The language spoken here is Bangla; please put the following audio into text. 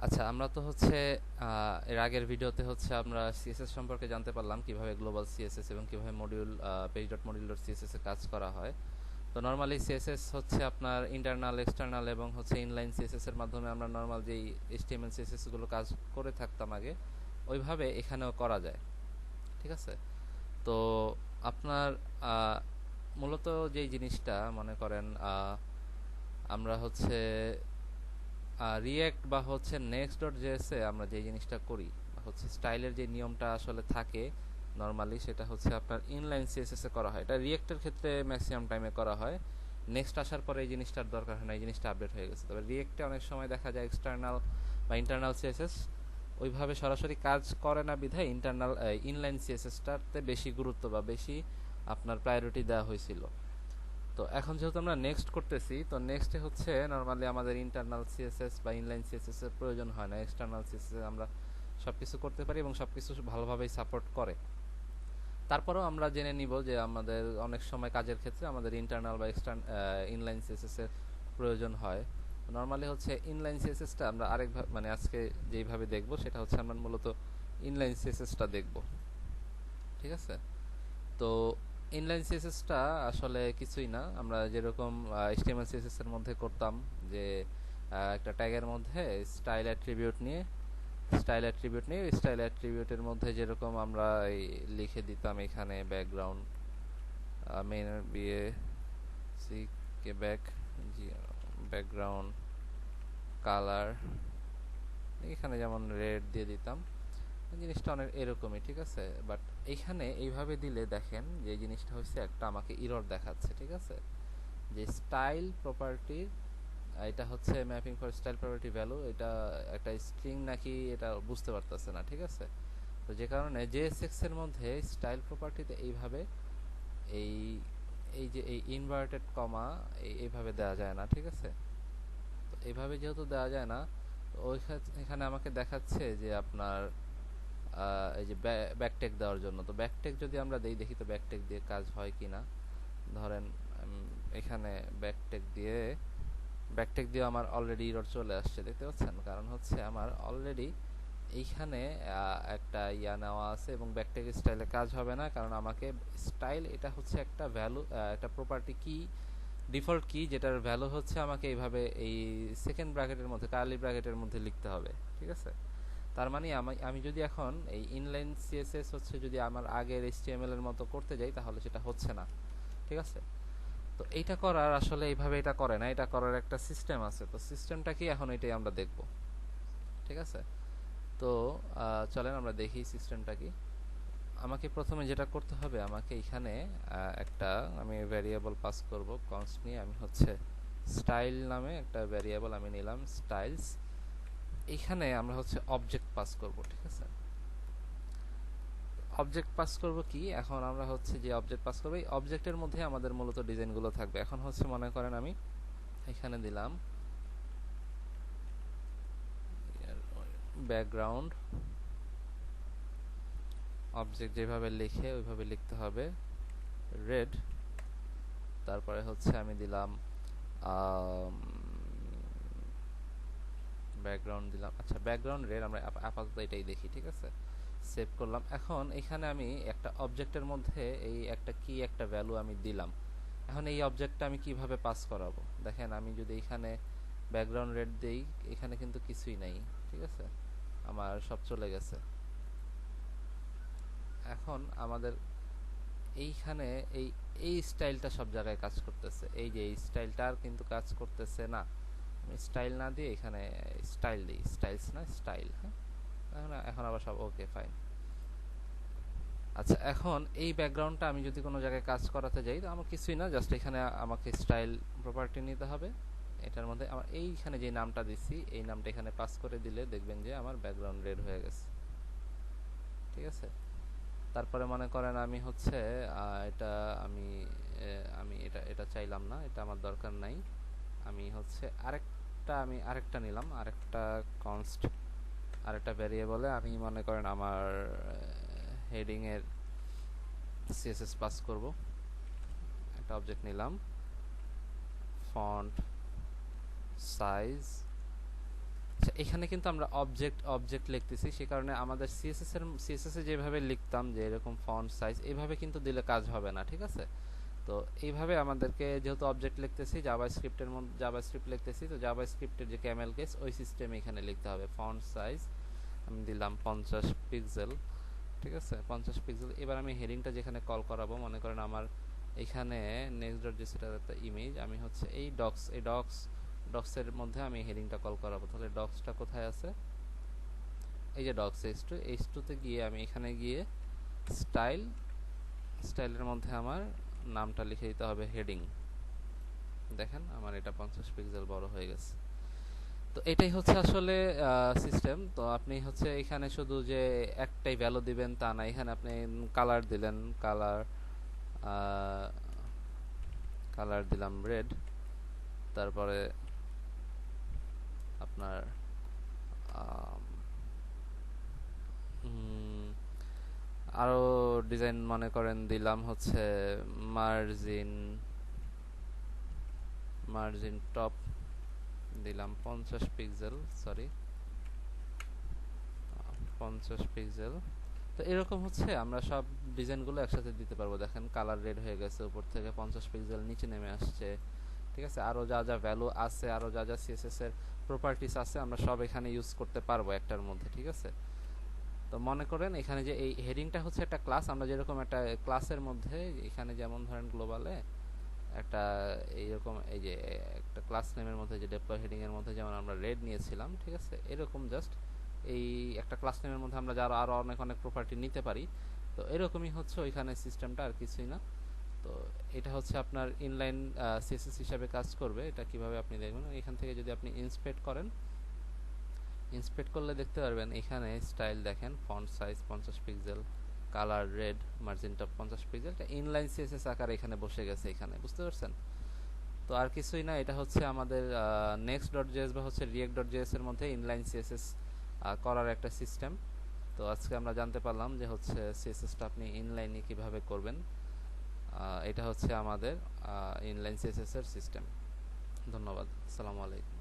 আচ্ছা, আমরা তো হচ্ছে এর আগের ভিডিওতে হচ্ছে আমরা সিএসএস সম্পর্কে জানতে পারলাম কিভাবে গ্লোবাল সিএসএস এবং কিভাবে module page dot module dot CSS এ কাজ করা হয়। তো নর্মালি সিএসএস হচ্ছে আপনার ইন্টারনাল এক্সটার্নাল এবং হচ্ছে ইনলাইন সিএসএস এর মাধ্যমে আমরা নর্মাল যেই এইচটিএমএল সিএসএস গুলো কাজ করে থাকতাম আগে ওইভাবে এখানেও করা যায়। ঠিক আছে? তো আপনার আহ, মূলত যেই জিনিসটা মনে করেন আমরা হচ্ছে রিয়্যাক্ট বা হচ্ছে নেক্সট ডট জেএসে আমরা যে জিনিসটা করি হচ্ছে স্টাইলের যে নিয়মটা আসলে থাকে নর্মালি সেটা হচ্ছে আপনার ইনলাইন সিএসএস এ করা হয়। এটা রিয়্যাক্টের ক্ষেত্রে ম্যাক্সিমাম টাইমে করা হয়। নেক্সট আসার পরে এই জিনিসটার দরকার হয় না, এই জিনিসটা আপডেট হয়ে গেছে। তবে রিয়্যাক্টে অনেক সময় দেখা যায় এক্সটার্নাল বা ইন্টারনাল সিএসএস ওইভাবে সরাসরি কাজ করে না বিধায় ইন্টারনাল ইনলাইন সিএসএসটাতে বেশি গুরুত্ব বা বেশি আপনার প্রায়োরিটি দেওয়া হয়েছিল। তো এখন যেহেতু আমরা নেক্সট করতেছি, তো নেক্সটে হচ্ছে নর্মালি আমাদের ইন্টারনাল সিএসএস বা ইনলাইন সিএসএস এর প্রয়োজন হয় না। এক্সটার্নাল সিএসএস আমরা সবকিছু করতে পারি এবং সবকিছু ভালোভাবেই সাপোর্ট করে। তারপরেও আমরা জেনে নিব যে আমাদের অনেক সময় কাজের ক্ষেত্রে আমাদের ইন্টারনাল বা ইনলাইন সিএসএস এর প্রয়োজন হয়। নর্মালি হচ্ছে ইনলাইন সিএসএসটা আমরা মানে আজকে যেইভাবে দেখব সেটা হচ্ছে আমরা মূলত ইনলাইন সিএসএসটা দেখব। ঠিক আছে? তো ইনলাইন সিএসএসটা আসলে কিছুই না, আমরা যেরকম এইচটিএমএল সিএসএস এর মধ্যে করতাম যে একটা ট্যাগের মধ্যে স্টাইল অ্যাট্রিবিউটের মধ্যে যেরকম আমরা লিখে দিতাম এখানে ব্যাকগ্রাউন্ড মেইন বিয়ে সি কে ব্যাকগ্রাউন্ড কালার এখানে যেমন রেড দিয়ে দিতাম। জিনিসটা অনেক এরকমই, ঠিক আছে? বাট এইখানে এইভাবে দিলে দেখেন যে এই জিনিসটা হচ্ছে একটা আমাকে ইরর দেখাচ্ছে। ঠিক আছে? যে স্টাইল প্রপার্টির এটা হচ্ছে mapping for style property value, এটা একটা স্ট্রিং নাকি এটা বুঝতে পারতেছে না। ঠিক আছে? তো যে কারণে জেএসএক্স এর মধ্যে স্টাইল প্রপার্টিতে এইভাবে এই এই যে এই ইনভার্টেড কমা এইভাবে দেওয়া যায় না। ঠিক আছে? তো এইভাবে যেহেতু দেওয়া যায় না, তো এখানে আমাকে দেখাচ্ছে যে আপনার এই যে ব্যাকটেক দেওয়ার জন্য। তো ব্যাকটেক যদি আমরা দেই, দেখি তো ব্যাকটেক দিয়ে কাজ হয় কিনা। ধরেন এখানে ব্যাকটেক দিয়ে আমার অলরেডি ইরর চলে আসছে, দেখতে পাচ্ছেন? কারণ হচ্ছে আমার অলরেডি এইখানে একটা নেওয়া আছে এবং ব্যাকটেক স্টাইলে কাজ হবে না, কারণ আমাকে স্টাইল এটা হচ্ছে একটা ভ্যালু, একটা প্রপার্টি কি, ডিফল্ট কি, যেটার ভ্যালু হচ্ছে আমাকে এইভাবে এই সেকেন্ড ব্র্যাকেটের মধ্যে কার্লি ব্র্যাকেটের মধ্যে লিখতে হবে। ঠিক আছে? তার মানে আমি যদি এখন এই ইনলাইন সিএসএস হচ্ছে যদি আমার আগের এইচটিএমএল এর মতো করতে যাই তাহলে সেটা হচ্ছে না। ঠিক আছে? তো এইটা করার আসলে এইভাবে এটা করে না, এটা করার একটা সিস্টেম আছে। তো সিস্টেমটা কি এখন এটাই আমরা দেখব। ঠিক আছে? তো চলেন আমরা দেখি সিস্টেমটা কি। আমাকে প্রথমে যেটা করতে হবে, আমাকে এখানে একটা আমি ভ্যারিয়েবল পাস করব কনস্ট নিয়ে। আমি হচ্ছে স্টাইল নামে একটা ভ্যারিয়েবল আমি নিলাম, স্টাইলস। এখানে আমরা হচ্ছে অবজেক্ট পাস করব। ঠিক আছে? অবজেক্ট পাস করব কি, এখন আমরা হচ্ছে যে অবজেক্ট পাস করব এই অবজেক্টের মধ্যে আমাদের মূলত ডিজাইনগুলো থাকবে। এখন হচ্ছে মনে করেন আমি এখানে দিলাম ব্যাকগ্রাউন্ড, অবজেক্ট যেভাবে লিখে ওইভাবে লিখতে হবে, রেড। তারপরে হচ্ছে আমি দিলাম ব্যাকগ্রাউন্ড দিলাম। আচ্ছা, ব্যাকগ্রাউন্ড রেড, আমরা আপাতত এটাই দেখি। ঠিক আছে? সেভ করলাম। এখন এখানে আমি একটা অবজেক্টের মধ্যে এই একটা ভ্যালু আমি দিলাম। এখন এই অবজেক্টটা আমি কিভাবে পাস করাবো? দেখেন, আমি যদি এখানে ব্যাকগ্রাউন্ড রেড দেই, এখানে কিন্তু কিছুই নাই। ঠিক আছে? আমার সব চলে গেছে। এখন আমাদের এইখানে এই এই স্টাইলটা সব জায়গায় কাজ করতেছে, এই যে এই স্টাইলটা আর কিন্তু কাজ করতেছে না। আমি স্টাইল না দিয়ে এখানে স্টাইল দিই, স্টাইলস না স্টাইল। হ্যাঁ, এখন আবার সব ওকে, ফাইন। আচ্ছা, এখন এই ব্যাকগ্রাউন্ডটা আমি যদি কোনো জায়গায় কাজ করাতে যাই, তো আমার কিছুই না, জাস্ট এখানে আমাকে স্টাইল প্রপার্টি নিতে হবে। এটার মধ্যে আমার এইখানে যে নামটা দিচ্ছি এই নামটা এখানে পাস করে দিলে দেখবেন যে আমার ব্যাকগ্রাউন্ড রেড হয়ে গেছে। ঠিক আছে? তারপরে মনে করেন আমি হচ্ছে এটা আমি আমি এটা এটা চাইলাম না, এটা আমার দরকার নাই। আমি আরেকটা নিলাম, আরেকটা কনস্ট, আরেকটা ভ্যারিয়েবলে আমি মনে করেন আমার হেডিং এর সিএসএস পাস করব। একটা অবজেক্ট নিলাম, ফন্ট সাইজ আচ্ছা, এখানে কিন্তু আমরা অবজেক্ট অবজেক্ট লিখতেছি, সে কারণে আমাদের সিএসএস এ যেভাবে লিখতাম যে এরকম ফন্ট সাইজ এইভাবে কিন্তু দিলে কাজ হবে না, ঠিক আছে? তো এইভাবে আমাদেরকে যেহেতু অবজেক্ট লিখতেছি জাভাস্ক্রিপ্টের মধ্যে, জাভাস্ক্রিপ্ট লিখতেছি, তো জাভাস্ক্রিপ্টের যে ক্যামেল কেস ওই সিস্টেমে এখানে লিখতে হবে। ফন্ট সাইজ আমি দিলাম 50 পিক্সেল, ঠিক আছে, 50 পিক্সেল। এবার আমি হেডিংটা যেখানে কল করাবো, মনে করেন আমার এখানে next.js এর একটা ইমেজ, আমি হচ্ছে এই ডক্সের মধ্যে আমি হেডিংটা কল করাবো। তাহলে ডক্সটা কোথায় আছে? এই যে ডক্স h2 তে গিয়ে আমি এখানে গিয়ে স্টাইলের মধ্যে আমার নামটা লিখে দিতে হবে হেডিং। দেখেন আমার এটা 50 পিক্সেল বড় হয়ে গেছে। তো এটাই হচ্ছে আসলে সিস্টেম। তো আপনি হচ্ছে এখানে শুধু যে একটাই ভ্যালু দিবেন তা না, এখানে আপনি কালার দিলেন, কালার দিলাম রেড, তারপরে আপনার আরো ডিজাইন মনে করেন দিলাম হচ্ছে মার্জিন টপ দিলাম 50 পিক্সেল, সরি 50 পিক্সেল। তো এরকম হচ্ছে আমরা সব ডিজাইনগুলো একসাথে দিতে পারবো। দেখেন কালার রেড হয়ে গেছে, উপর থেকে 50 পিক্সেল নিচে নেমে আসছে, ঠিক আছে? আরো যা যা ভ্যালু আছে, আরো যা যা সিএসএস এর প্রপার্টিস আছে, আমরা সব এখানে ইউজ করতে পারবো একটার মধ্যে, ঠিক আছে? তো মনে করেন এখানে যে এই হেডিংটা হচ্ছে একটা ক্লাস, আমরা যেরকম একটা ক্লাসের মধ্যে এখানে যেমন ধরেন গ্লোবালে একটা এইরকম এই যে একটা ক্লাস নেমের মধ্যে যে ডেপ্লয় হেডিং এর মধ্যে যেমন আমরা রেড নিয়েছিলাম, ঠিক আছে, এরকম জাস্ট এই একটা ক্লাস নেমের মধ্যে আমরা যারা আরো অনেক অনেক প্রপার্টি নিতে পারি। তো এরকমই হচ্ছে ওইখানে সিস্টেমটা, আর কিছুই না। তো এটা হচ্ছে আপনার ইনলাইন সিএসএস হিসাবে কাজ করবে। এটা কিভাবে আপনি দেখবেন, এখান থেকে যদি আপনি ইন্সপেক্ট করলে দেখতে পারবেন এখানে স্টাইল দেখেন, font size 50 pixel, colour red, margin top 50 pixel, এটা ইনলাইন সিএসএস আকারে এখানে বসে গেছে, এখানে বুঝতে পারছেন? তো আর কিছুই না, এটা হচ্ছে আমাদের next.js বা হচ্ছে react.js এর মধ্যে ইনলাইন সিএসএস করার একটা সিস্টেম। তো আজকে আমরা জানতে পারলাম যে হচ্ছে সিএসএসটা আপনি ইনলাইনে কিভাবে করবেন। এটা হচ্ছে আমাদের ইনলাইন সিএসএস এর সিস্টেম। ধন্যবাদ, আসসালামু আলাইকুম।